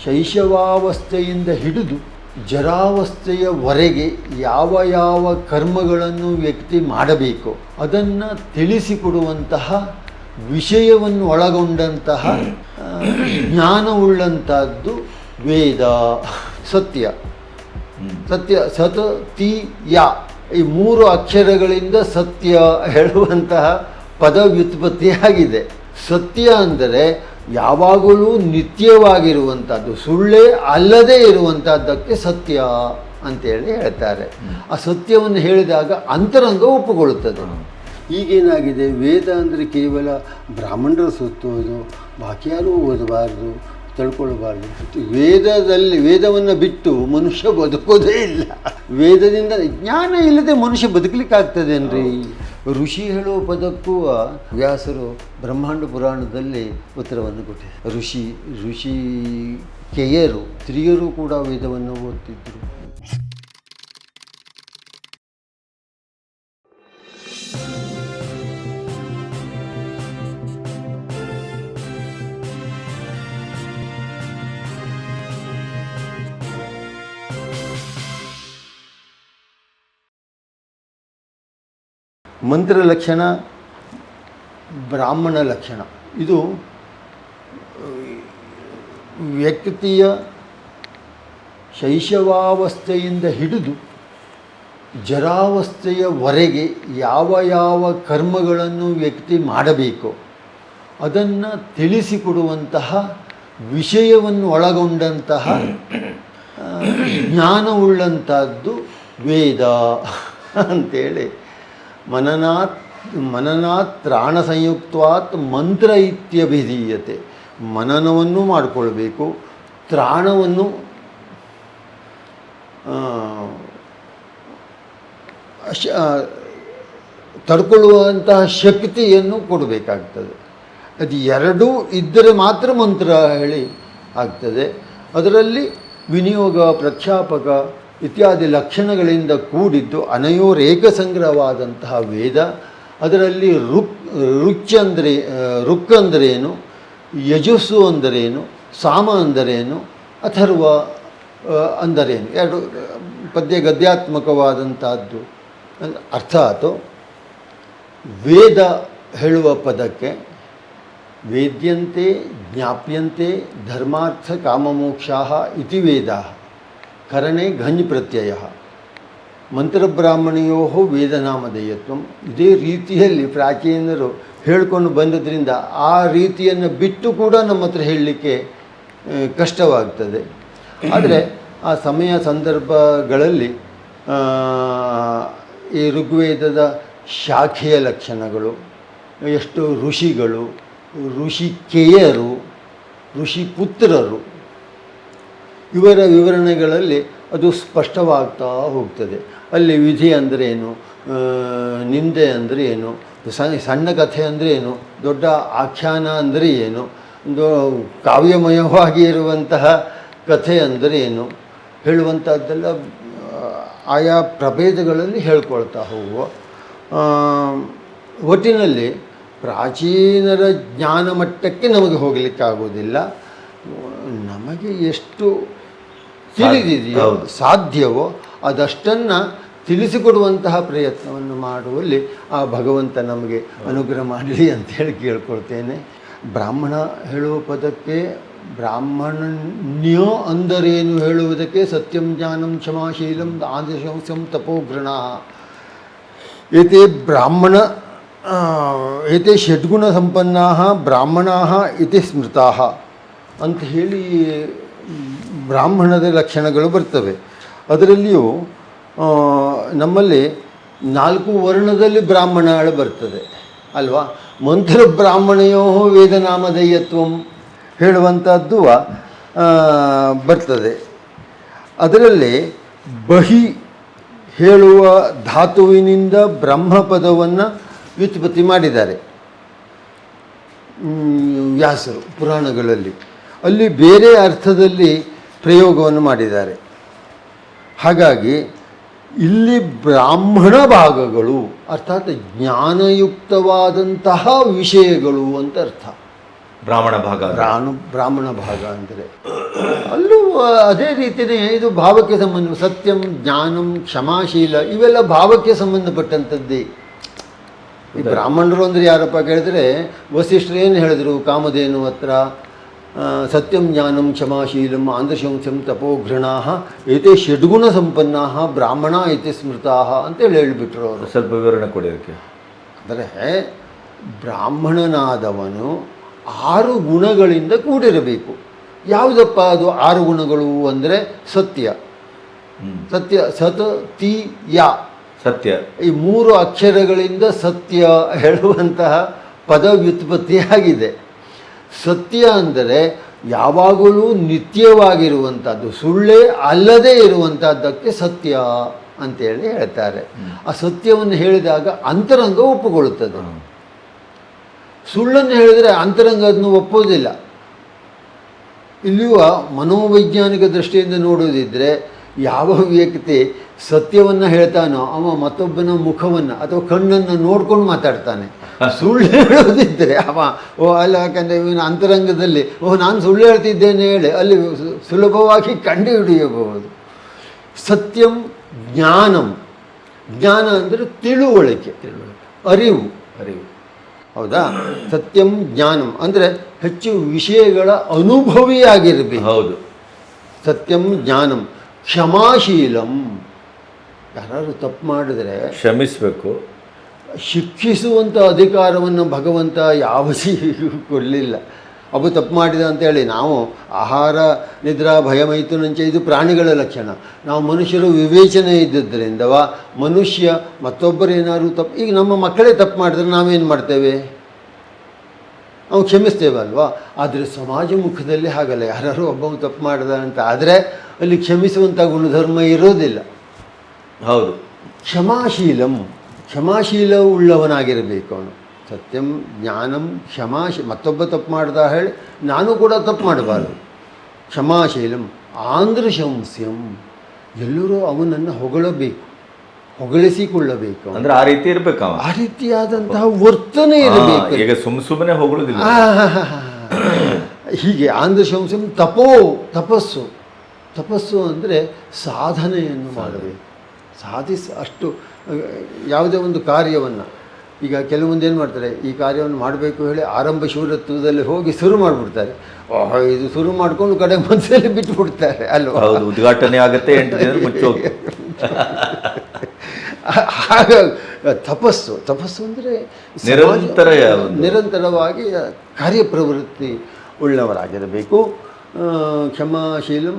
ಶೈಶವಾವಸ್ಥೆಯಿಂದ ಹಿಡಿದು ಜರಾವಸ್ಥೆಯವರೆಗೆ ಯಾವ ಯಾವ ಕರ್ಮಗಳನ್ನು ವ್ಯಕ್ತಿ ಮಾಡಬೇಕು ಅದನ್ನು ತಿಳಿಸಿಕೊಡುವಂತಹ ವಿಷಯವನ್ನು ಒಳಗೊಂಡಂತಹ ಜ್ಞಾನವುಳ್ಳಂತಹದ್ದು ವೇದ. ಸತ್ಯ ಸತ್ ತಿ ಯ ಈ 3 ಅಕ್ಷರಗಳಿಂದ ಸತ್ಯ ಹೇಳುವಂತಹ ಪದ ವ್ಯುತ್ಪತ್ತಿಯಾಗಿದೆ. ಸತ್ಯ ಅಂದರೆ ಯಾವಾಗಲೂ ನಿತ್ಯವಾಗಿರುವಂಥದ್ದು, ಸುಳ್ಳೇ ಅಲ್ಲದೇ ಇರುವಂಥದ್ದಕ್ಕೆ ಸತ್ಯ ಅಂತೇಳಿ ಹೇಳ್ತಾರೆ. ಆ ಸತ್ಯವನ್ನು ಹೇಳಿದಾಗ ಅಂತರಂಗ ಒಪ್ಪುಕೊಳ್ಳುತ್ತದೆ. ಈಗೇನಾಗಿದೆ, ವೇದ ಅಂದರೆ ಕೇವಲ ಬ್ರಾಹ್ಮಣರು ಸುತ್ತೋದು, ಬಾಕಿ ಯಾರೂ ಓದಬಾರ್ದು, ತಿಳ್ಕೊಳ್ಬಾರ್ದು. ವೇದವನ್ನು ಬಿಟ್ಟು ಮನುಷ್ಯ ಬದುಕೋದೇ ಇಲ್ಲ. ವೇದದಿಂದ ಜ್ಞಾನ ಇಲ್ಲದೆ ಮನುಷ್ಯ ಬದುಕಲಿಕ್ಕಾಗ್ತದೇನ್ರಿ? ಋಷಿ ಹೇಳುವ ಪದಕ್ಕೂ ವ್ಯಾಸರು ಬ್ರಹ್ಮಾಂಡ ಪುರಾಣದಲ್ಲಿ ಉತ್ತರವನ್ನು ಕೊಟ್ಟಿದ್ದಾರೆ. ಋಷಿಕೆಯರು ಸ್ತ್ರೀಯರು ಕೂಡ ವೇದವನ್ನು ಓದ್ತಿದ್ರು. ಮಂತ್ರ ಲಕ್ಷಣ, ಬ್ರಾಹ್ಮಣ ಲಕ್ಷಣ. ಇದು ವ್ಯಕ್ತಿಯ ಶೈಶವಾವಸ್ಥೆಯಿಂದ ಹಿಡಿದು ಜರಾವಸ್ಥೆಯವರೆಗೆ ಯಾವ ಯಾವ ಕರ್ಮಗಳನ್ನು ವ್ಯಕ್ತಿ ಮಾಡಬೇಕು ಅದನ್ನು ತಿಳಿಸಿಕೊಡುವಂತಹ ವಿಷಯವನ್ನು ಒಳಗೊಂಡಂತಹ ಜ್ಞಾನವುಳ್ಳಂಥದ್ದು ವೇದ ಅಂತೇಳಿ. ಮನನಾತ್ ತ್ರಾಣ ಸಂಯುಕ್ತವಾತ್ ಮಂತ್ರ ಇತ್ಯಭಿಧೀಯತೆ. ಮನನವನ್ನು ಮಾಡಿಕೊಳ್ಬೇಕು, ತ್ರಾಣವನ್ನು ತಡ್ಕೊಳ್ಳುವಂತಹ ಶಕ್ತಿಯನ್ನು ಕೊಡಬೇಕಾಗ್ತದೆ. ಅದು ಎರಡೂ ಇದ್ದರೆ ಮಾತ್ರ ಮಂತ್ರ ಹೇಳಿ ಆಗ್ತದೆ. ಅದರಲ್ಲಿ ವಿನಿಯೋಗ, ಪ್ರಖ್ಯಾಪಕ ಇತ್ಯಾದಿ ಲಕ್ಷಣಗಳಿಂದ ಕೂಡಿದ್ದು ಅನಯೋರೇಕ ಸಂಗ್ರಹವಾದಂತಹ ವೇದ. ಅದರಲ್ಲಿ ರುಕ್ ಅಂದರೇನು, ಯಜಸ್ಸು ಅಂದರೇನು, ಸಾಮ ಅಂದರೇನು, ಅಥರ್ವ ಅಂದರೇನು, ಎರಡು ಪದ್ಯ ಗದ್ಯಾತ್ಮಕವಾದಂತಹದ್ದು ಅರ್ಥಾತ್ ವೇದ ಹೇಳುವ ಪದಕ್ಕೆ ವೇದ್ಯಂತೆ ಜ್ಞಾಪ್ಯಂತೆ ಧರ್ಮಾರ್ಥ ಕಾಮಮೋಕ್ಷಾಃ ಇತಿ ವೇದಾಃ ಕರಣೆ ಘಂಜ್ ಪ್ರತ್ಯಯ ಮಂತ್ರಬ್ರಾಹ್ಮಣಿಯೋ ವೇದನಾಮಧೇಯತ್ವಂ. ಇದೇ ರೀತಿಯಲ್ಲಿ ಪ್ರಾಚೀನರು ಹೇಳ್ಕೊಂಡು ಬಂದದ್ರಿಂದ ಆ ರೀತಿಯನ್ನು ಬಿಟ್ಟು ಕೂಡ ನಮ್ಮ ಹತ್ರ ಹೇಳಲಿಕ್ಕೆ ಕಷ್ಟವಾಗ್ತದೆ. ಆದರೆ ಆ ಸಮಯ ಸಂದರ್ಭಗಳಲ್ಲಿ ಈ ಋಗ್ವೇದದ ಶಾಖೆಯ ಲಕ್ಷಣಗಳು, ಎಷ್ಟು ಋಷಿಗಳು, ಋಷಿಕೆಯರು, ಋಷಿಪುತ್ರರು, ಇವರ ವಿವರಣೆಗಳಲ್ಲಿ ಅದು ಸ್ಪಷ್ಟವಾಗ್ತಾ ಹೋಗ್ತದೆ. ಅಲ್ಲಿ ವಿಧಿ ಅಂದರೆ ಏನು, ನಿಂದೆ ಅಂದರೆ ಏನು, ಸಣ್ಣ ಕಥೆ ಅಂದರೆ ಏನು, ದೊಡ್ಡ ಆಖ್ಯಾನ ಅಂದರೆ ಏನು, ಒಂದು ಕಾವ್ಯಮಯವಾಗಿ ಇರುವಂತಹ ಕಥೆ ಅಂದರೆ ಏನು ಹೇಳುವಂಥದ್ದೆಲ್ಲ ಆಯಾ ಪ್ರಭೇದಗಳಲ್ಲಿ ಹೇಳ್ಕೊಳ್ತಾ ಹೋಗುವ. ಒಟ್ಟಿನಲ್ಲಿ ಪ್ರಾಚೀನರ ಜ್ಞಾನ ಮಟ್ಟಕ್ಕೆ ನಮಗೆ ಹೋಗಲಿಕ್ಕಾಗೋದಿಲ್ಲ. ನಮಗೆ ಎಷ್ಟು ತಿಳಿದಿದೆಯೋ ಸಾಧ್ಯವೋ ಅದಷ್ಟನ್ನು ತಿಳಿಸಿಕೊಡುವಂತಹ ಪ್ರಯತ್ನವನ್ನು ಮಾಡುವಲ್ಲಿ ಆ ಭಗವಂತ ನಮಗೆ ಅನುಗ್ರಹ ಮಾಡಲಿ ಅಂತೇಳಿ ಕೇಳ್ಕೊಳ್ತೇನೆ. ಬ್ರಾಹ್ಮಣ ಹೇಳುವ ಪದಕ್ಕೆ ಬ್ರಾಹ್ಮಣ್ಯೋ ಅಂದರೇನು ಹೇಳುವುದಕ್ಕೆ ಸತ್ಯಂ ಜ್ಞಾನಂ ಕ್ಷಮಾಶೀಲಂ ಆದಿಶಂಸಂ ತಪೋಘೃಣ ಏತೆ ಬ್ರಾಹ್ಮಣ ಏತೆ ಷಡ್ಗುಣ ಸಂಪನ್ನಾ ಬ್ರಾಹ್ಮಣಾ ಇತಿ ಸ್ಮೃತಾ ಅಂತ ಹೇಳಿ ಬ್ರಾಹ್ಮಣದ ಲಕ್ಷಣಗಳು ಬರ್ತವೆ. ಅದರಲ್ಲಿಯೂ ನಮ್ಮಲ್ಲಿ 4 ವರ್ಣದಲ್ಲಿ ಬ್ರಾಹ್ಮಣಗಳು ಬರ್ತದೆ ಅಲ್ವಾ. ಮಂತ್ರ ಬ್ರಾಹ್ಮಣಯೋ ವೇದನಾಮಧೇಯತ್ವಂ ಹೇಳುವಂಥದ್ದು ಬರ್ತದೆ. ಅದರಲ್ಲಿ ಬಹಿ ಹೇಳುವ ಧಾತುವಿನಿಂದ ಬ್ರಹ್ಮಪದವನ್ನು ವ್ಯುತ್ಪತ್ತಿ ಮಾಡಿದ್ದಾರೆ ವ್ಯಾಸರು ಪುರಾಣಗಳಲ್ಲಿ. ಅಲ್ಲಿ ಬೇರೆ ಅರ್ಥದಲ್ಲಿ ಪ್ರಯೋಗವನ್ನು ಮಾಡಿದ್ದಾರೆ. ಹಾಗಾಗಿ ಇಲ್ಲಿ ಬ್ರಾಹ್ಮಣ ಭಾಗಗಳು ಅರ್ಥಾತ್ ಜ್ಞಾನಯುಕ್ತವಾದಂತಹ ವಿಷಯಗಳು ಅಂತ ಅರ್ಥ. ಬ್ರಾಹ್ಮಣ ಭಾಗ ಬ್ರಾಹ್ಮಣ ಭಾಗ ಅಂದರೆ ಅಲ್ಲೂ ಅದೇ ರೀತಿಯೇ ಇದು ಭಾವಕ್ಕೆ ಸಂಬಂಧ. ಸತ್ಯಂ, ಜ್ಞಾನಂ, ಕ್ಷಮಾಶೀಲ ಇವೆಲ್ಲ ಭಾವಕ್ಕೆ ಸಂಬಂಧಪಟ್ಟಂಥದ್ದೇ. ಈ ಬ್ರಾಹ್ಮಣರು ಅಂದರೆ ಯಾರಪ್ಪ ಕೇಳಿದ್ರೆ, ವಸಿಷ್ಠರು ಏನು ಹೇಳಿದ್ರು ಕಾಮಧೇನು ಹತ್ರ, ಸತ್ಯಂ ಜ್ಞಾನಂ ಕ್ಷಮಾಶೀಲಂ ಆಂಧ್ರಶಂಸಂ ತಪೋಘೃಣಾ ಏತೆ ಷಡ್ಗುಣ ಸಂಪನ್ನಾ ಬ್ರಾಹ್ಮಣ ಇತಿ ಸ್ಮೃತಾ ಅಂತೇಳಿ ಹೇಳಿಬಿಟ್ರು ಅವರು. ಸ್ವಲ್ಪ ವಿವರಣೆ ಕೊಡಿ ಅದಕ್ಕೆ. ಅಂದರೆ ಬ್ರಾಹ್ಮಣನಾದವನು 6 ಗುಣಗಳಿಂದ ಕೂಡಿರಬೇಕು. ಯಾವುದಪ್ಪ ಅದು 6 ಗುಣಗಳು ಅಂದರೆ ಸತ್ಯ, ಸತ್ಯ ಸತ್ ತಿ ಯ ಸತ್ಯ, ಈ 3 ಅಕ್ಷರಗಳಿಂದ ಸತ್ಯ ಹೇಳುವಂತಹ ಪದ ವ್ಯುತ್ಪತ್ತಿಯಾಗಿದೆ. ಸತ್ಯ ಅಂದರೆ ಯಾವಾಗಲೂ ನಿತ್ಯವಾಗಿರುವಂಥದ್ದು, ಸುಳ್ಳೇ ಅಲ್ಲದೇ ಇರುವಂಥದ್ದಕ್ಕೆ ಸತ್ಯ ಅಂತೇಳಿ ಹೇಳ್ತಾರೆ. ಆ ಸತ್ಯವನ್ನು ಹೇಳಿದಾಗ ಅಂತರಂಗ ಒಪ್ಪುಕೊಳ್ಳುತ್ತದೆ. ಸುಳ್ಳನ್ನು ಹೇಳಿದರೆ ಅಂತರಂಗ ಅದನ್ನು ಒಪ್ಪೋದಿಲ್ಲ. ಇಲ್ಲಿಯೂ ಮನೋವೈಜ್ಞಾನಿಕ ದೃಷ್ಟಿಯಿಂದ ನೋಡೋದಿದ್ದರೆ, ಯಾವ ವ್ಯಕ್ತಿ ಸತ್ಯವನ್ನು ಹೇಳ್ತಾನೋ ಅವ ಮತ್ತೊಬ್ಬನ ಮುಖವನ್ನು ಅಥವಾ ಕಣ್ಣನ್ನು ನೋಡ್ಕೊಂಡು ಮಾತಾಡ್ತಾನೆ. ಸುಳ್ಳು ಹೇಳೋದಿದ್ದರೆ ಅವ ಅಲ್ಲ, ಯಾಕಂದರೆ ಇವನ ಅಂತರಂಗದಲ್ಲಿ ನಾನು ಸುಳ್ಳು ಹೇಳ್ತಿದ್ದೇನೆ ಹೇಳಿ ಅಲ್ಲಿ ಸುಲಭವಾಗಿ ಕಂಡುಹಿಡಿಯಬಹುದು. ಸತ್ಯಂ ಜ್ಞಾನಂ, ಜ್ಞಾನ ಅಂದರೆ ತಿಳುವಳಿಕೆ, ಅರಿವು. ಹೌದಾ? ಸತ್ಯಂ ಜ್ಞಾನಂ ಅಂದರೆ ಹೆಚ್ಚು ವಿಷಯಗಳ ಅನುಭವಿಯಾಗಿರಬೇಕು. ಹೌದು. ಸತ್ಯಂ ಜ್ಞಾನಂ. ಕ್ಷಮಾಶೀಲಂ, ಯಾರು ತಪ್ಪು ಮಾಡಿದ್ರೆ ಕ್ಷಮಿಸಬೇಕು. ಶಿಕ್ಷಿಸುವಂಥ ಅಧಿಕಾರವನ್ನು ಭಗವಂತ ಯಾವ ಜೀವಿಗೂ ಕೊಡಲಿಲ್ಲ. ಅವು ತಪ್ಪು ಮಾಡಿದ ಅಂತೇಳಿ ನಾವು ಆಹಾರ ನಿದ್ರಾ ಭಯಮೈಥುನಂಚ ಇದು ಪ್ರಾಣಿಗಳ ಲಕ್ಷಣ. ನಾವು ಮನುಷ್ಯರು ವಿವೇಚನೆ ಇದ್ದದ್ರಿಂದವ ಮನುಷ್ಯ ಮತ್ತೊಬ್ಬರು ಏನಾದ್ರು ತಪ್ಪು, ಈಗ ನಮ್ಮ ಮಕ್ಕಳೇ ತಪ್ಪು ಮಾಡಿದ್ರೆ ನಾವೇನು ಮಾಡ್ತೇವೆ? ನಾವು ಕ್ಷಮಿಸ್ತೇವೆ ಅಲ್ವಾ? ಆದರೆ ಸಮಾಜ ಮುಖದಲ್ಲಿ ಹಾಗಲ್ಲ. ಯಾರು ಒಬ್ಬ ತಪ್ಪು ಮಾಡಿದ ಅಂತ ಆದರೆ ಅಲ್ಲಿ ಕ್ಷಮಿಸುವಂಥ ಗುಣಧರ್ಮ ಇರೋದಿಲ್ಲ. ಹೌದು. ಕ್ಷಮಾಶೀಲಂ, ಕ್ಷಮಾಶೀಲ ಉಳ್ಳವನಾಗಿರಬೇಕು ಅವನು. ಸತ್ಯಂ ಜ್ಞಾನಂ ಮತ್ತೊಬ್ಬ ತಪ್ಪು ಮಾಡ್ದ ಹೇಳಿ ನಾನು ಕೂಡ ತಪ್ಪು ಮಾಡಬಾರ್ದು. ಕ್ಷಮಾಶೀಲಂ. ಆಂಧ್ರಶಂಸ್ಯಂ, ಎಲ್ಲರೂ ಅವನನ್ನು ಹೊಗಳಬೇಕು, ಹೊಗಳಿಸಿಕೊಳ್ಳಬೇಕು. ಅಂದ್ರೆ ಆ ರೀತಿ ಇರಬೇಕು, ಆ ರೀತಿಯಾದಂತಹ ವರ್ತನೆ ಇರಬೇಕು. ಈಗ ಸುಮ್ಮನೆ ಹೊಗಳುದಿಲ್ಲ. ಹೀಗೆ ಆಂಧ್ರಶಂಸ್ಯಂ. ತಪಸ್ಸು. ತಪಸ್ಸು ಅಂದರೆ ಸಾಧನೆಯನ್ನು ಮಾಡಬೇಕು, ಅಷ್ಟು ಯಾವುದೇ ಒಂದು ಕಾರ್ಯವನ್ನು. ಈಗ ಕೆಲವೊಂದು ಏನು ಮಾಡ್ತಾರೆ, ಈ ಕಾರ್ಯವನ್ನು ಮಾಡಬೇಕು ಹೇಳಿ ಆರಂಭ ಶೂರತ್ವದಲ್ಲಿ ಹೋಗಿ ಶುರು ಮಾಡಿಬಿಡ್ತಾರೆ. ಇದು ಶುರು ಮಾಡಿಕೊಂಡು ಕಡೆ ಮನಸ್ಸಲ್ಲಿ ಬಿಟ್ಟುಬಿಡ್ತಾರೆ ಅಲ್ವಾ? ಹೌದು, ಉದ್ಘಾಟನೆ ಆಗುತ್ತೆ 8 ದಿನ ಮುಚ್ಚಿ ಹೋಗಿ. ಹಾಗಾಗಿ ತಪಸ್ಸು ಅಂದರೆ ನಿರಂತರವಾಗಿ ಕಾರ್ಯಪ್ರವೃತ್ತಿ ಉಳ್ಳವರಾಗಿರಬೇಕು. ಕ್ಷಮಾಶೀಲಂ.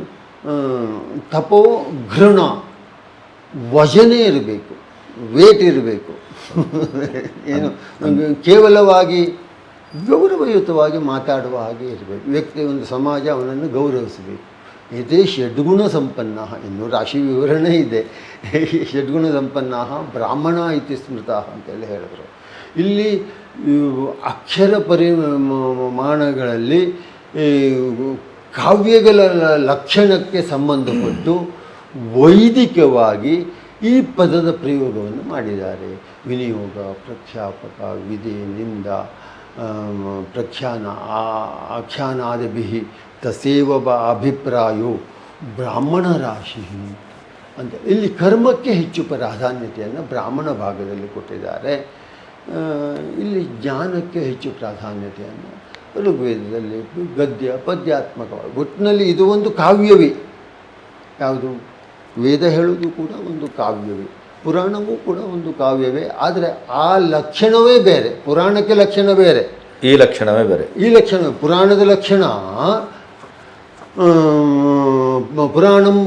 ತಪೋ ಘೃಣ, ವಜನೆ ಇರಬೇಕು, ವೇಟ್ ಇರಬೇಕು. ಏನು ಕೇವಲವಾಗಿ ಗೌರವಯುತವಾಗಿ ಮಾತಾಡುವ ಹಾಗೆ ಇರಬೇಕು. ವ್ಯಕ್ತಿ, ಒಂದು ಸಮಾಜ ಅವನನ್ನು ಗೌರವಿಸಬೇಕು. ಇದೇ ಷಡ್ಗುಣ ಸಂಪನ್ನ, ಇನ್ನೂ ರಾಶಿ ವಿವರಣೆ ಇದೆ. ಷಡ್ಗುಣ ಸಂಪನ್ನ ಬ್ರಾಹ್ಮಣ ಇತಿ ಸ್ಮೃತಃ ಅಂತೇಳಿ ಹೇಳಿದರು. ಇಲ್ಲಿ ಅಕ್ಷರ ಪರಿಮಾಣಗಳಲ್ಲಿ ಕಾವ್ಯಗಳ ಲಕ್ಷಣಕ್ಕೆ ಸಂಬಂಧಪಟ್ಟು ವೈದಿಕವಾಗಿ ಈ ಪದದ ಪ್ರಯೋಗವನ್ನು ಮಾಡಿದ್ದಾರೆ. ವಿನಿಯೋಗ, ಪ್ರಖ್ಯಾಪಕ, ವಿಧಿ, ನಿಂದ, ಪ್ರಖ್ಯಾನ, ಆಖ್ಯಾನಾದಿಭಿ ತಸೇವ ಅಭಿಪ್ರಾಯೋ ಬ್ರಾಹ್ಮಣ ರಾಶಿ ಅಂತ. ಇಲ್ಲಿ ಕರ್ಮಕ್ಕೆ ಹೆಚ್ಚು ಪ್ರಾಧಾನ್ಯತೆಯನ್ನು ಬ್ರಾಹ್ಮಣ ಭಾಗದಲ್ಲಿ ಕೊಟ್ಟಿದ್ದಾರೆ. ಇಲ್ಲಿ ಜ್ಞಾನಕ್ಕೆ ಹೆಚ್ಚು ಪ್ರಾಧಾನ್ಯತೆಯನ್ನು ಋಗ್ವೇದದಲ್ಲಿ ಗದ್ಯ ಪದ್ಯಾತ್ಮಕವಾಗಿ. ಒಟ್ಟಿನಲ್ಲಿ ಇದು ಒಂದು ಕಾವ್ಯವೇ. ಯಾವುದು? ವೇದ ಹೇಳುವುದು ಕೂಡ ಒಂದು ಕಾವ್ಯವೇ, ಪುರಾಣವೂ ಕೂಡ ಒಂದು ಕಾವ್ಯವೇ. ಆದರೆ ಆ ಲಕ್ಷಣವೇ ಬೇರೆ, ಪುರಾಣಕ್ಕೆ ಲಕ್ಷಣ ಬೇರೆ, ಈ ಲಕ್ಷಣವೇ ಬೇರೆ. ಈ ಲಕ್ಷಣ ಪುರಾಣದ ಲಕ್ಷಣ. ಪುರಾಣಂ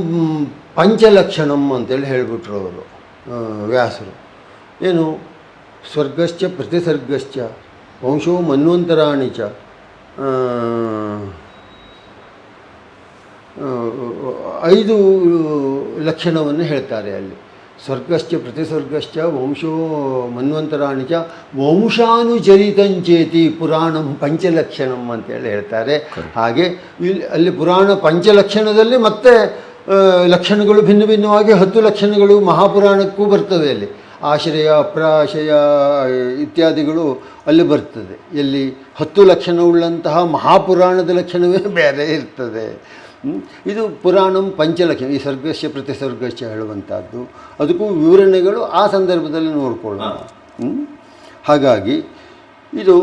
ಪಂಚಲಕ್ಷಣಂ ಅಂತೇಳಿ ಹೇಳಿಬಿಟ್ರು ಅವರು ವ್ಯಾಸರು. ಏನು? ಸ್ವರ್ಗಶ್ಚ ಪ್ರತಿಸರ್ಗಶ್ಚ ವಂಶೋ ಮನ್ವಂತರಾಣಿ ಚ, 5 ಲಕ್ಷಣವನ್ನು ಹೇಳ್ತಾರೆ ಅಲ್ಲಿ. ಸ್ವರ್ಗಶ್ಚ ಪ್ರತಿಸ್ವರ್ಗಶ್ಚ ವಂಶೋ ಮನ್ವಂತರಾಣಿ ಚ ವಂಶಾನುಚರಿತಂಚೇತಿ ಪುರಾಣಂ ಪಂಚಲಕ್ಷಣಂ ಅಂತೇಳಿ ಹೇಳ್ತಾರೆ. ಹಾಗೆ ಅಲ್ಲಿ ಪುರಾಣ ಪಂಚಲಕ್ಷಣದಲ್ಲಿ ಮತ್ತೆ ಲಕ್ಷಣಗಳು ಭಿನ್ನ ಭಿನ್ನವಾಗಿ 10 ಲಕ್ಷಣಗಳು ಮಹಾಪುರಾಣಕ್ಕೂ ಬರ್ತವೆ. ಅಲ್ಲಿ ಆಶ್ರಯ, ಅಪ್ರಾಶ್ರಯ ಇತ್ಯಾದಿಗಳು ಅಲ್ಲಿ ಬರ್ತದೆ. ಎಲ್ಲಿ 10 ಲಕ್ಷಣವುಳ್ಳಂತಹ ಮಹಾಪುರಾಣದ ಲಕ್ಷಣವೇ ಬೇರೆ ಇರ್ತದೆ. ಇದು ಪುರಾಣಂ ಪಂಚಲಕ್ಷಣ, ಈ ಸರ್ಗಸ್ಯ ಪ್ರತಿಸರ್ಗಸ್ಯ ಹೇಳುವಂಥದ್ದು, ಅದಕ್ಕೂ ವಿವರಣೆಗಳು ಆ ಸಂದರ್ಭದಲ್ಲಿ ನೋಡ್ಕೊಳ್ಳೋಣ. ಹಾಗಾಗಿ ಇದು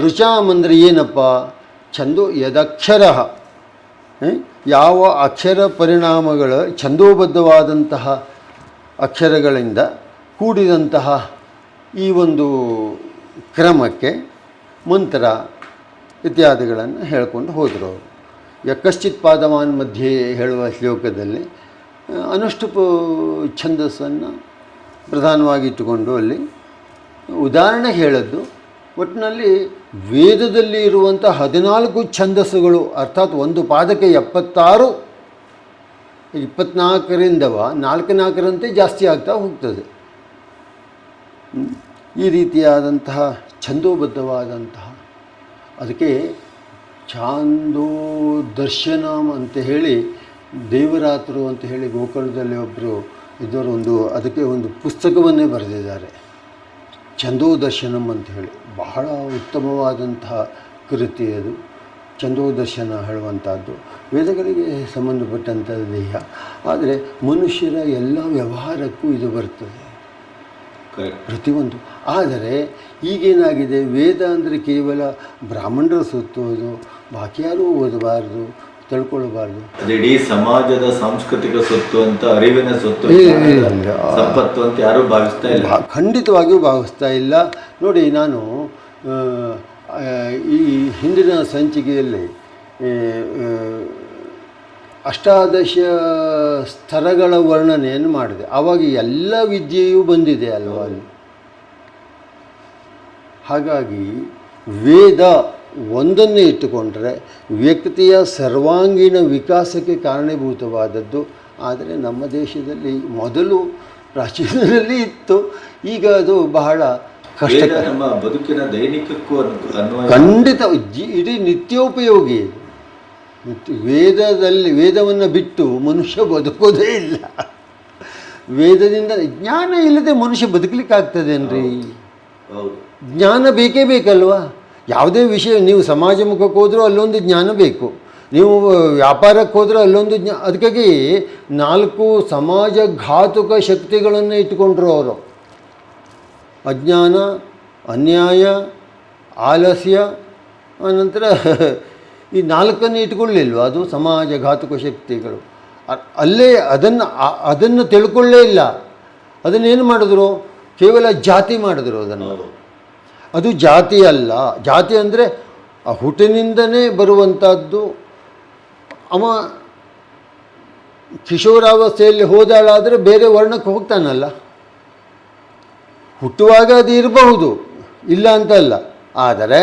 ರುಚಾಮ್ ಅಂದರೆ ಏನಪ್ಪ? ಛಂದೋ ಯದಕ್ಷರ, ಯಾವ ಅಕ್ಷರ ಪರಿಣಾಮಗಳ ಛಂದೋಬದ್ಧವಾದಂತಹ ಅಕ್ಷರಗಳಿಂದ ಕೂಡಿದಂತಹ ಈ ಒಂದು ಕ್ರಮಕ್ಕೆ ಮಂತ್ರ ಇತ್ಯಾದಿಗಳನ್ನು ಹೇಳ್ಕೊಂಡು ಹೋದರು ಅವರು. ಯಕಶ್ಚಿತ್ ಪಾದಮಾನ್ ಮಧ್ಯೆ ಹೇಳುವ ಶ್ಲೋಕದಲ್ಲಿ ಅನುಷ್ಠುಪ್ ಛಂದಸ್ಸನ್ನು ಪ್ರಧಾನವಾಗಿ ಇಟ್ಟುಕೊಂಡು ಅಲ್ಲಿ ಉದಾಹರಣೆ ಹೇಳದ್ದು. ಒಟ್ಟಿನಲ್ಲಿ ವೇದದಲ್ಲಿ ಇರುವಂಥ 14 ಛಂದಸ್ಸುಗಳು, ಅರ್ಥಾತ್ ಒಂದು ಪಾದಕ್ಕೆ 76, 24ರಿಂದವ 4 ಜಾಸ್ತಿ ಆಗ್ತಾ ಹೋಗ್ತದೆ. ಈ ರೀತಿಯಾದಂತಹ ಛಂದೋಬದ್ಧವಾದಂತಹ, ಅದಕ್ಕೆ ಛಾಂದೋ ದರ್ಶನಂ ಅಂತ ಹೇಳಿ ದೇವರಾತರು ಅಂತ ಹೇಳಿ ಗೋಕರ್ಣದಲ್ಲಿ ಒಬ್ಬರು ಇದ್ದವರು ಅದಕ್ಕೆ ಒಂದು ಪುಸ್ತಕವನ್ನೇ ಬರೆದಿದ್ದಾರೆ, ಛಂದೋ ದರ್ಶನಂ ಅಂತ ಹೇಳಿ. ಬಹಳ ಉತ್ತಮವಾದಂತಹ ಕೃತಿ ಅದು. ಛಂದೋ ದರ್ಶನ ಹೇಳುವಂಥದ್ದು ವೇದಗಳಿಗೆ ಸಂಬಂಧಪಟ್ಟಂಥ ದೇಹ, ಆದರೆ ಮನುಷ್ಯರ ಎಲ್ಲ ವ್ಯವಹಾರಕ್ಕೂ ಇದು ಬರ್ತದೆ ಪ್ರತಿಯೊಂದು. ಆದರೆ ಈಗೇನಾಗಿದೆ, ವೇದ ಅಂದರೆ ಕೇವಲ ಬ್ರಾಹ್ಮಣರು ಸುತ್ತೋದು, ಬಾಕಿ ಯಾರೂ ಓದಬಾರ್ದು, ತಿಳ್ಕೊಳ್ಬಾರ್ದು. ಇಡೀ ಸಮಾಜದ ಸಾಂಸ್ಕೃತಿಕ ಸ್ವತ್ತು ಅಂತ, ಅರಿವಿನ ಸ್ವತ್ತು, ಸಂಪತ್ತು ಅಂತ ಯಾರೂ ಭಾವಿಸ್ತಾ ಇಲ್ಲ. ಖಂಡಿತವಾಗಿಯೂ ಭಾವಿಸ್ತಾ ಇಲ್ಲ. ನೋಡಿ, ನಾನು ಈ ಹಿಂದಿನ ಸಂಚಿಕೆಯಲ್ಲಿ ಅಷ್ಟಾದಶ ಸ್ತರಗಳ ವರ್ಣನೆಯನ್ನು ಮಾಡಿದೆ. ಆವಾಗ ಎಲ್ಲ ವಿದ್ಯೆಯೂ ಬಂದಿದೆ ಅಲ್ವಾ ಅಲ್ಲಿ. ಹಾಗಾಗಿ ವೇದ ಒಂದನ್ನೇ ಇಟ್ಟುಕೊಂಡ್ರೆ ವ್ಯಕ್ತಿಯ ಸರ್ವಾಂಗೀಣ ವಿಕಾಸಕ್ಕೆ ಕಾರಣೀಭೂತವಾದದ್ದು. ಆದರೆ ನಮ್ಮ ದೇಶದಲ್ಲಿ ಮೊದಲು ಪ್ರಾಚೀನದಲ್ಲಿ ಇತ್ತು, ಈಗ ಅದು ಬಹಳ ಕಷ್ಟಕರ. ನಮ್ಮ ಬದುಕಿನ ದೈನಿಕಕ್ಕೂ ಖಂಡಿತ ಇಡೀ ನಿತ್ಯೋಪಯೋಗಿ. ವೇದವನ್ನು ಬಿಟ್ಟು ಮನುಷ್ಯ ಬದುಕೋದೇ ಇಲ್ಲ. ವೇದದಿಂದ ಜ್ಞಾನ ಇಲ್ಲದೆ ಮನುಷ್ಯ ಬದುಕಲಿಕ್ಕಾಗ್ತದೇನ್ರಿ? ಜ್ಞಾನ ಬೇಕೇ ಬೇಕಲ್ವಾ? ಯಾವುದೇ ವಿಷಯ, ನೀವು ಸಮಾಜ ಮುಖಕ್ಕೆ ಹೋದರೂ ಅಲ್ಲೊಂದು ಜ್ಞಾನ ಬೇಕು, ನೀವು ವ್ಯಾಪಾರಕ್ಕೆ ಹೋದರೆ ಅಲ್ಲೊಂದು ಅದಕ್ಕಾಗಿ 4 ಸಮಾಜ ಘಾತುಕ ಶಕ್ತಿಗಳನ್ನು ಇಟ್ಟುಕೊಂಡ್ರು ಅವರು. ಅಜ್ಞಾನ, ಅನ್ಯಾಯ, ಆಲಸ್ಯ, ಆನಂತರ ಈ 4 ಇಟ್ಕೊಳ್ಳಿಲ್ವ, ಅದು ಸಮಾಜ ಘಾತುಕ ಶಕ್ತಿಗಳು. ಅಲ್ಲೇ ಅದನ್ನು ತಿಳ್ಕೊಳ್ಳೇ ಇಲ್ಲ. ಅದನ್ನೇನು ಮಾಡಿದ್ರು? ಕೇವಲ ಜಾತಿ ಮಾಡಿದ್ರು ಅದನ್ನು. ಅದು ಜಾತಿ ಅಲ್ಲ. ಜಾತಿ ಅಂದರೆ ಆ ಹುಟ್ಟಿನಿಂದನೇ ಬರುವಂಥದ್ದು. ಅವ ಕಿಶೋರಾವಸ್ಥೆಯಲ್ಲಿ ಹೋದಾಳಾದರೆ ಬೇರೆ ವರ್ಣಕ್ಕೆ ಹೋಗ್ತಾನಲ್ಲ, ಹುಟ್ಟುವಾಗ ಅದು ಇರಬಹುದು, ಇಲ್ಲ ಅಂತಲ್ಲ. ಆದರೆ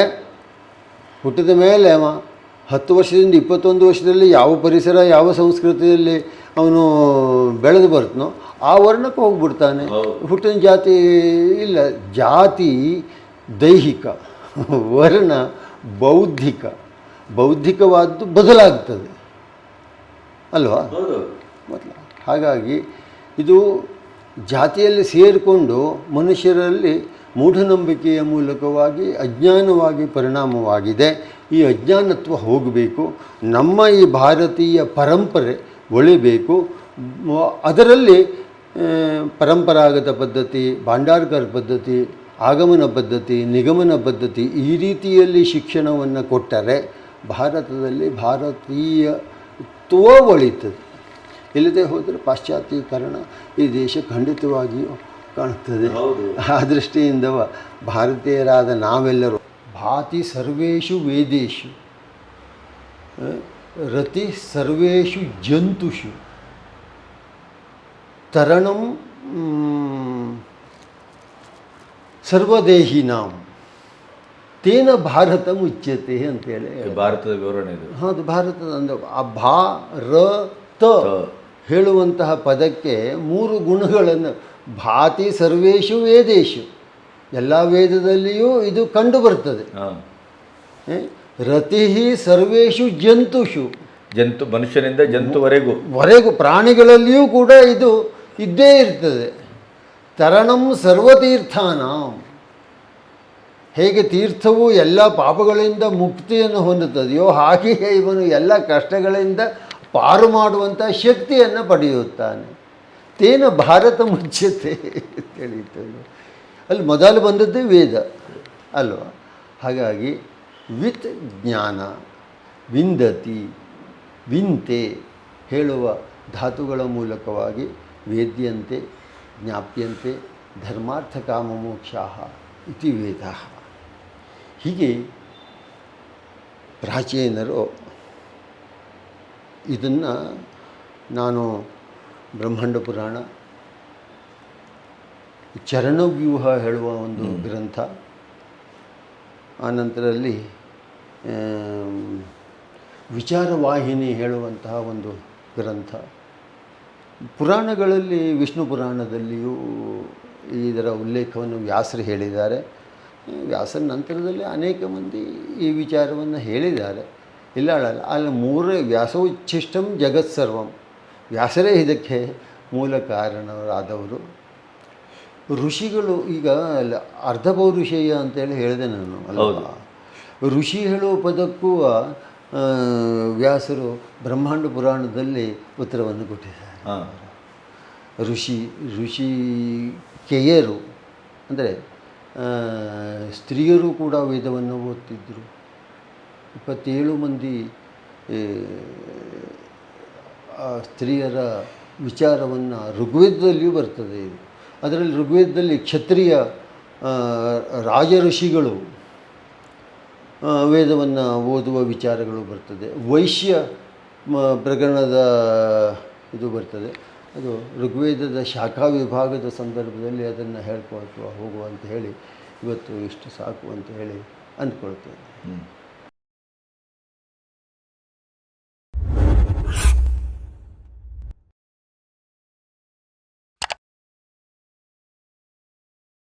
ಹುಟ್ಟಿದ ಮೇಲೆ ಅವ 10 ವರ್ಷದಿಂದ 21 ವರ್ಷದಲ್ಲಿ ಯಾವ ಪರಿಸರ, ಯಾವ ಸಂಸ್ಕೃತಿಯಲ್ಲಿ ಅವನು ಬೆಳೆದು ಬರ್ತನೋ ಆ ವರ್ಣಕ್ಕೆ ಹೋಗ್ಬಿಡ್ತಾನೆ. ಹುಟ್ಟಿನ ಜಾತಿ ಇಲ್ಲ. ಜಾತಿ ದೈಹಿಕ, ವರ್ಣ ಬೌದ್ಧಿಕ. ಬೌದ್ಧಿಕವಾದ್ದು ಬದಲಾಗ್ತದೆ ಅಲ್ವಾ? ಹಾಗಾಗಿ ಇದು ಜಾತಿಯಲ್ಲಿ ಸೇರಿಕೊಂಡು ಮನುಷ್ಯರಲ್ಲಿ ಮೂಢನಂಬಿಕೆಯ ಮೂಲಕವಾಗಿ ಅಜ್ಞಾನವಾಗಿ ಪರಿಣಾಮವಾಗಿದೆ. ಈ ಅಜ್ಞಾನತ್ವ ಹೋಗಬೇಕು. ನಮ್ಮ ಈ ಭಾರತೀಯ ಪರಂಪರೆ ಒಳಿಬೇಕು. ಅದರಲ್ಲಿ ಪರಂಪರಾಗತ ಪದ್ಧತಿ, ಭಾಂಡಾರ್ಕರ್ ಪದ್ಧತಿ, ಆಗಮನ ಪದ್ಧತಿ, ನಿಗಮನ ಪದ್ಧತಿ, ಈ ರೀತಿಯಲ್ಲಿ ಶಿಕ್ಷಣವನ್ನು ಕೊಟ್ಟರೆ ಭಾರತದಲ್ಲಿ ಭಾರತೀಯತ್ವ ಒಳಿತದೆ. ಇಲ್ಲದೆ ಹೋದರೆ ಪಾಶ್ಚಾತ್ಯೀಕರಣ ಈ ದೇಶ ಖಂಡಿತವಾಗಿಯೂ ಕಾಣುತ್ತದೆ. ಆ ದೃಷ್ಟಿಯಿಂದ ಭಾರತೀಯರಾದ ನಾವೆಲ್ಲರೂ ಭಾತಿ ಸರ್ವೇಷು ವೇದೇಶು ರತಿ ಸರ್ವೇಷು ಜಂತುಷು ತರಣಂ ಸರ್ವದೇಹಿನಾಂ ತೇನ ಭಾರತ ಮುಚ್ಯತೆ ಅಂತೇಳಿ ಭಾರತದ ವಿವರಣೆ ಇದು. ಹೌದು, ಭಾರತದ ಅಂದ್ರೆ ಆ ಭಾರತ ಹೇಳುವಂತಹ ಪದಕ್ಕೆ 3 ಗುಣಗಳನ್ನು, ಭಾತಿ ಸರ್ವೇಷು ವೇದೇಶು, ಎಲ್ಲ ವೇದದಲ್ಲಿಯೂ ಇದು ಕಂಡು ಬರ್ತದೆ. ರತಿ ಸರ್ವೇಷು ಜಂತುಷು, ಜಂತು ಮನುಷ್ಯನಿಂದ ಜಂತುವರೆಗೂ ಪ್ರಾಣಿಗಳಲ್ಲಿಯೂ ಕೂಡ ಇದು ಇದ್ದೇ ಇರ್ತದೆ. ತರಣಂ ಸರ್ವತೀರ್ಥಾನಾಂ, ಹೇಗೆ ತೀರ್ಥವು ಎಲ್ಲ ಪಾಪಗಳಿಂದ ಮುಕ್ತಿಯನ್ನು ಹೊಂದುತ್ತದೆಯೋ ಹಾಗೆಯೇ ಇವನು ಎಲ್ಲ ಕಷ್ಟಗಳಿಂದ ಪಾರು ಮಾಡುವಂಥ ಶಕ್ತಿಯನ್ನು ಪಡೆಯುತ್ತಾನೆ. ತೇನ ಭಾರತ ಮುಚ್ಯತೆ ತಿಳಿಯಿತು. ಅಲ್ಲಿ ಮೊದಲು ಬಂದದ್ದೇ ವೇದ ಅಲ್ವಾ. ಹಾಗಾಗಿ ವಿತ್ ಜ್ಞಾನ, ವಿಂದತಿ, ವಿಂತೆ ಹೇಳುವ ಧಾತುಗಳ ಮೂಲಕವಾಗಿ ವೇದ್ಯಂತೆ, ಜ್ಞಾಪ್ಯಂತೆ, ಧರ್ಮಾರ್ಥ ಕಾಮ ಮೋಕ್ಷಾಃ ಇತಿ ವೇದಾಃ. ಹೀಗೆ ಪ್ರಾಚೀನರು ಇದನ್ನು, ನಾನು ಬ್ರಹ್ಮಾಂಡ ಪುರಾಣ, ಚರಣವ್ಯೂಹ ಹೇಳುವ ಒಂದು ಗ್ರಂಥ, ಆನಂತರದಲ್ಲಿ ವಿಚಾರವಾಹಿನಿ ಹೇಳುವಂತಹ ಒಂದು ಗ್ರಂಥ, ಪುರಾಣಗಳಲ್ಲಿ ವಿಷ್ಣು ಪುರಾಣದಲ್ಲಿಯೂ ಇದರ ಉಲ್ಲೇಖವನ್ನು ವ್ಯಾಸರು ಹೇಳಿದ್ದಾರೆ. ವ್ಯಾಸರ ನಂತರದಲ್ಲಿ ಅನೇಕ ಮಂದಿ ಈ ವಿಚಾರವನ್ನು ಹೇಳಿದ್ದಾರೆ, ಇಲ್ಲ ಅಳಲ್ಲ. ಅಲ್ಲಿ ಮೂರೇ ವ್ಯಾಸೋಚ್ಛಿಷ್ಟಂ ಜಗತ್ಸರ್ವಂ, ವ್ಯಾಸರೇ ಇದಕ್ಕೆ ಮೂಲ ಕಾರಣರಾದವರು. ಋಷಿಗಳು ಈಗ ಅರ್ಧಪೌರುಷೇಯ ಅಂತೇಳಿ ಹೇಳಿದೆ ನಾನು ಅಲ್ವಾ. ಋಷಿ ಹೇಳುವ ಪದಕ್ಕೂ ವ್ಯಾಸರು ಬ್ರಹ್ಮಾಂಡ ಪುರಾಣದಲ್ಲಿ ಉತ್ತರವನ್ನು ಕೊಟ್ಟಿದ್ದಾರೆ. ಋಷಿಕೆಯರು ಅಂದರೆ ಸ್ತ್ರೀಯರು ಕೂಡ ವೇದವನ್ನು ಓದ್ತಿದ್ದರು. 27 ಮಂದಿ ಸ್ತ್ರೀಯರ ವಿಚಾರವನ್ನು ಋಗ್ವೇದದಲ್ಲಿಯೂ ಬರ್ತದೆ. ಇದು ಅದರಲ್ಲಿ ಋಗ್ವೇದದಲ್ಲಿ ಕ್ಷತ್ರಿಯ ರಾಜ ಋಷಿಗಳು ವೇದವನ್ನು ಓದುವ ವಿಚಾರಗಳು ಬರ್ತದೆ. ವೈಶ್ಯ ಪ್ರಕರಣದ ಇದು ಬರ್ತದೆ. ಅದು ಋಗ್ವೇದದ ಶಾಖಾ ವಿಭಾಗದ ಸಂದರ್ಭದಲ್ಲಿ ಅದನ್ನು ಹೇಳ್ಕೊಳ್ತಾ ಹೋಗುವ ಅಂತ ಹೇಳಿ ಇವತ್ತು ಇಷ್ಟು ಸಾಕು ಅಂತ ಹೇಳಿ ಅಂದ್ಕೊಳ್ತೇನೆ.